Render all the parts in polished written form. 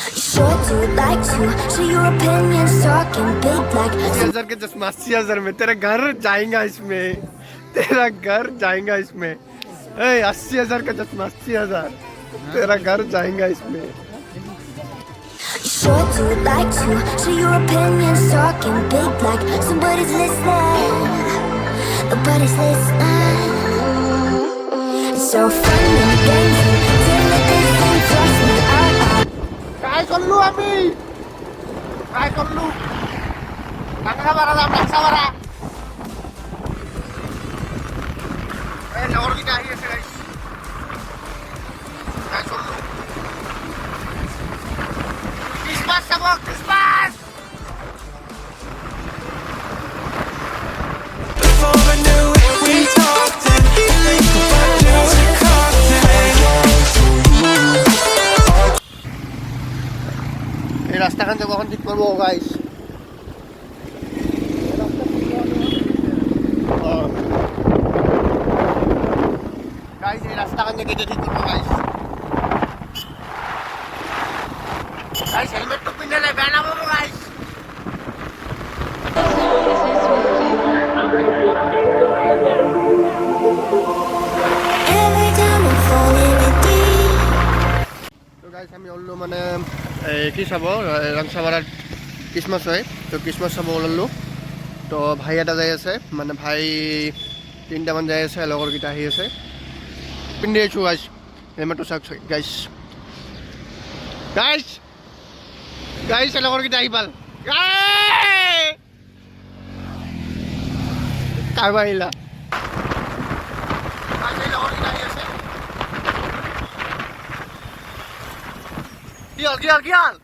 Sure do like to share your opinions, talking big like 80,000 के चश्मा 80,000 में तेरा घर जाएगा इसमें तेरा घर जाएगा इसमें 80,000 का चश्मा 80,000 तेरा घर जाएगा इसमें Sure do like to share your opinions, talking big like somebody's listening, nobody's listening. It's so fun and games till it isn't, trust me, काय करलू आम्ही काय करलू टांगरा मारा जाम टांगसा मारा लगोर किटा आহি আছে गाइस काय करलू क्रिसमस सब क्रिसमस এই রাস্তাখান থেকে কখন ঠিক করবো গাইস গাইস এই রাস্তাখান থেকে ঠিক করবো গাইস গাইস হেলমেট তো পিনলে ব্যান হবো guys every time I'm falling in deep. তো গাইস আমি ওল্লো মানে কি চাব ৰাংচাপাৰাত ক্ৰিছমাছ হয় তো ক্ৰিছমাছ চাব ওলালোঁ তো ভাই এটা যাই আছে মানে ভাই তিনিটামান যাই আছে লগৰকেইটা আহি আছে পিন্ধি আছোঁ গাইছ হেলমেটটো চাওক গাইছ গাইছ গাইছ লগৰকেইটা আহি পাল কাৰবা আহিলা লগৰকেইটা আহি আছে কি হল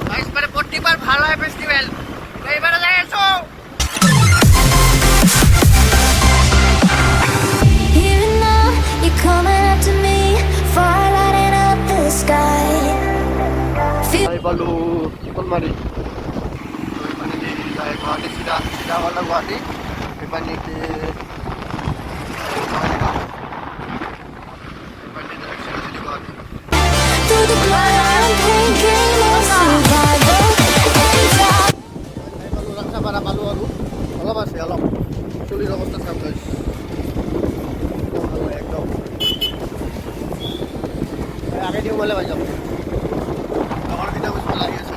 গাইস মানে প্রত্যেকবার ভালো হয় ফেস্টিভ্যাল এইবারে যাই আছো Here and now, you're coming up to me, fire lighting up the sky. আই বলো কোন মারি মানে যাই গুয়াহাটি সিধা वाला গুয়াহাটি এপানি কে Through the blind, thinking of survival. Rangchapara পালো আৰু অলপ আছে অলপ চুলিৰ অৱস্থা চাওক গাইছ একদম আগে দিওঁ গ'লে পাই যাম আমাৰ কেইটা বস্তু লাগি আছে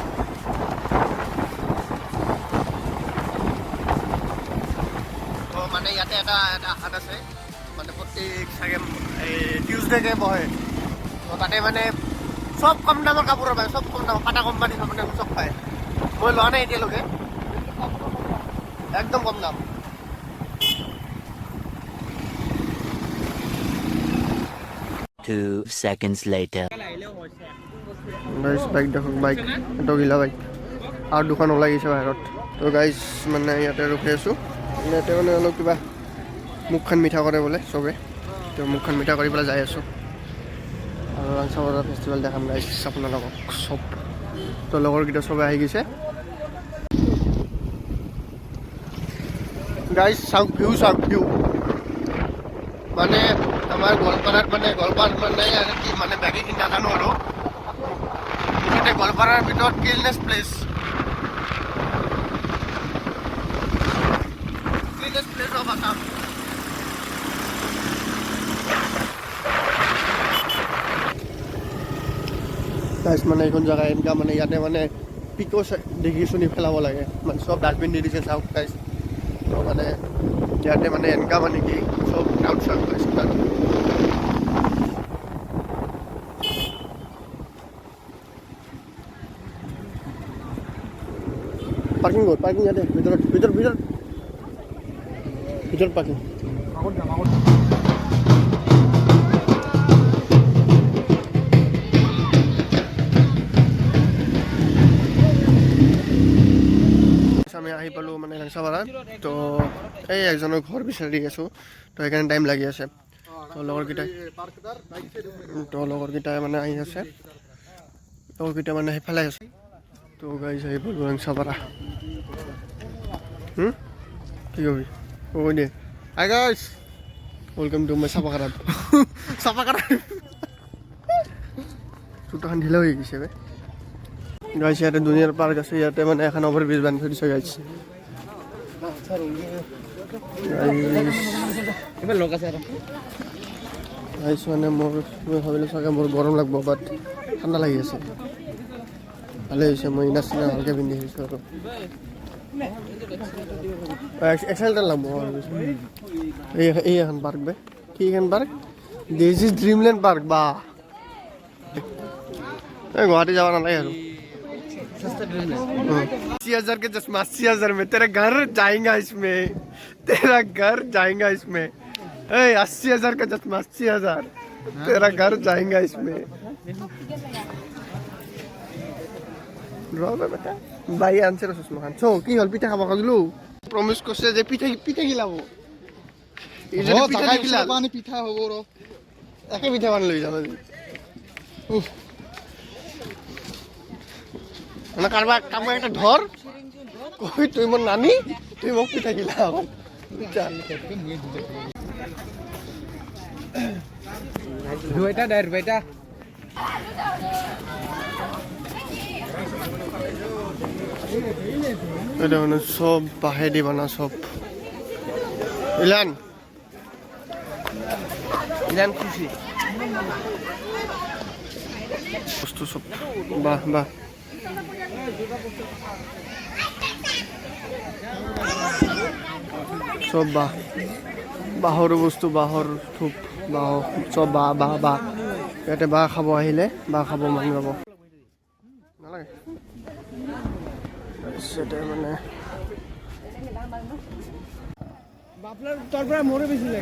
তো মানে ইয়াতে এটা হাট আছে মানে প্ৰত্যেক চাগে টিউজডেকে বহে তো তাতে মানে সব কম দামৰ কাপোৰ পায় সব কম দাম কাটা কোম্পানী মানে চব পায় মই লোৱা নাই এতিয়ালৈকে একদম কম দাম 2 seconds later. গাইছ বাইক দেখক বাইক এটা গিলা বাইক আৰু দুখন ওলাই গৈছে বাহিৰত তো গাইছ মানে ইয়াতে ৰখি আছোঁ ইয়াতে মানে অলপ কিবা মুখখন মিঠা কৰে বোলে চবে তো মুখখন মিঠা কৰি পেলাই যাই আছোঁ আৰু ৰাংচাপাৰা ফেষ্টিভেল দেখাম গাইছ আপোনালোকক চব তো লগৰকেইটা চবে আহি গৈছে গাইছ চাওক ভিউ মানে আমাৰ গোৱালপাৰাত মানে কি মানে বাকীখিনি নাজানো আৰু মুঠতে গোৱালপাৰাৰ ভিতৰত ক্লিনেষ্ট প্লেচ অফ আছাম গাইছ মানে এইখন জেগা এনেকুৱা মানে ইয়াতে মানে পিকো দেখি শুনি পেলাব লাগে মানে চব ডাষ্টবিন দি দিছে চাওক গাইছ তো মানে ইয়াতে মানে এনেকুৱা মানে কি চব ক্ৰাউড চাওক গাইছ পাৰ্কিং কৰ পাৰ্কিং আছে ভিতৰ পাৰ্কিং আমি আহি পালো মানে ৰাংচাপাৰাত তো এই একজনৰ ঘৰ বিচাৰি আছোঁ তো সেইকাৰণে টাইম লাগি আছে তো লগৰকেইটাই মানে আহি আছে লগৰকেইটা মানে সেইফালে আছে তো গাইজ আহি পালো ৰাংচাপাৰা কি কবি কৈ দে hi guys welcome to my সাপাকাৰাত জোতাখন ঢিলা হৈ গৈছে বে গাইছ ইয়াতে দুনিয়াৰ পাৰ্ক আছে ইয়াতে মানে এখন অভাৰ ব্ৰিজ বান্ধি থৈ দিছে গাইছ গাইছ মানে মই ভাবিলোঁ চাগে মোৰ গৰম লাগিব বাট ঠাণ্ডা লাগি আছে ভালে হৈছে মই ইনাৰ চিনাৰ ভালকৈ পিন্ধি আহিছোঁ আৰু এক্সাইটেড লাগব এই এখন পাৰ্ক বে কি এখন park this is dreamland park বা এই গুৱাহাটী যাব নালাগে আৰু 80,000 के चश्मा 80,000 में तेरा घर जाएगा इसमें तेरा घर जाएगा इसमें 80,000 का चश्मा 80,000 तेरा घर जाएगा इसमें ভাই আনছে চশমা খান চ কি হল পিঠা খাব খুজিলো প্ৰমিস কৰিছে যে পিঠা পিঠা খিলাব এই যে পিঠা খিলাব মানে পিঠা হ'ব ৰ একে পিঠা মান লৈ যাম আজি না কারবা কামে একটা ধর কই তুই মোর নানি তুই মোক পিঠা খিলাব দুইটা দেড় বেটা এটা মানে সব বাহেদি বানা সব ইলান ইলান খুশি বস্তু সব বাহ বাহ সব বাহ বাঁহৰ বস্তু বাঁহৰ থোপ বাঁহ চব বাঁহ বাঁহ বাঁহ ইয়াতে বাঁহ খাব আহিলে বাঁহ খাব মন যাব নালাগে তাৰপিছতে মানে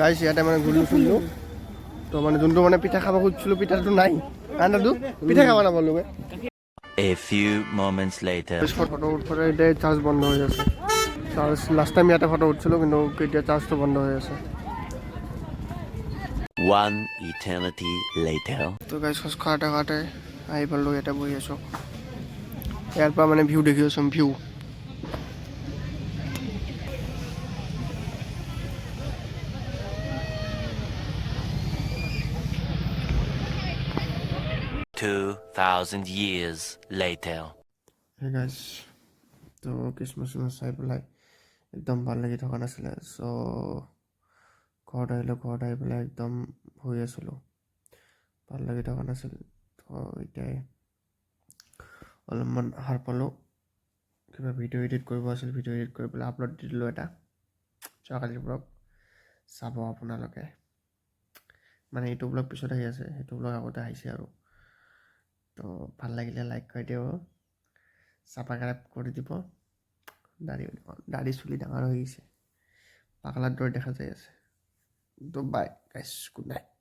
গাইছ ইয়াতে মানে ঘূৰি ফুৰিলোঁ তো মানে যোনটো মানে পিঠা খাব খুজিছিলোঁ পিঠাটো নাই আনটো পিঠা খাব নাপালোঁ A few moments later. Photo উঠোঁতে এতিয়া চাৰ্জ বন্ধ হৈ আছে চাৰ্জ লাষ্ট টাইম ইয়াতে ফটো উঠিছিলোঁ কিন্তু এতিয়া চাৰ্জটো বন্ধ হৈ আছে One eternity later. তো গাইছ খোজ খাওঁতে আহি পালোঁ ইয়াতে বহি আছোঁ ইয়াৰ পৰা মানে ভিউ দেখি আছোঁ view 2,000 years later. Hey guys, তো Christmas চাই পেলাই একদম ভাল লাগি থকা নাছিলে চ' ঘৰত আহি পেলাই একদম শুই আছিলোঁ ভাল লাগি থকা নাছিল তো এতিয়াই অলপমান সাৰ পালোঁ কিবা ভিডিঅ' এডিট কৰিব আছিল ভিডিঅ' এডিট কৰি পেলাই আপলোড দি দিলোঁ এটা যোৱাকালিৰ ব্লগ চাব আপোনালোকে মানে এইটো ব্লগ পিছত আহি আছে সেইটো ব্লগ আগতে আহিছে আৰু তো ভাল লাগিলে লাইক কৰি দিব সাবস্ক্ৰাইব কৰি দিব দাড়ি চুলি ডাঙৰ হৈ গৈছে পাগলাৰ দৰে দেখা যাই আছে তো বাই গাইছ গুড নাইট